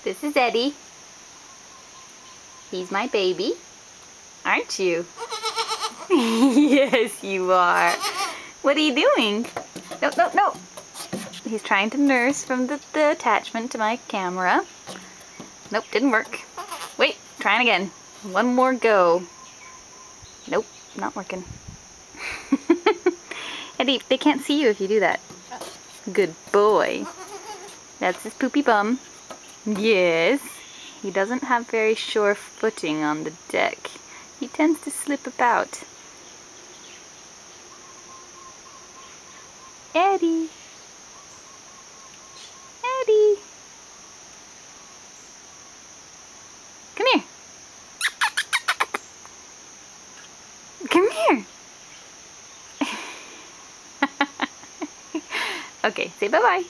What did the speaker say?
This is Eddie. He's my baby. Aren't you? Yes, you are. What are you doing? No, no, no. He's trying to nurse from the attachment to my camera. Nope, didn't work. Wait, trying again. One more go. Nope, not working. Eddie, they can't see you if you do that. Good boy. That's his poopy bum. Yes. He doesn't have very sure footing on the deck. He tends to slip about. Eddie. Eddie. Come here. Come here. Okay, say bye-bye.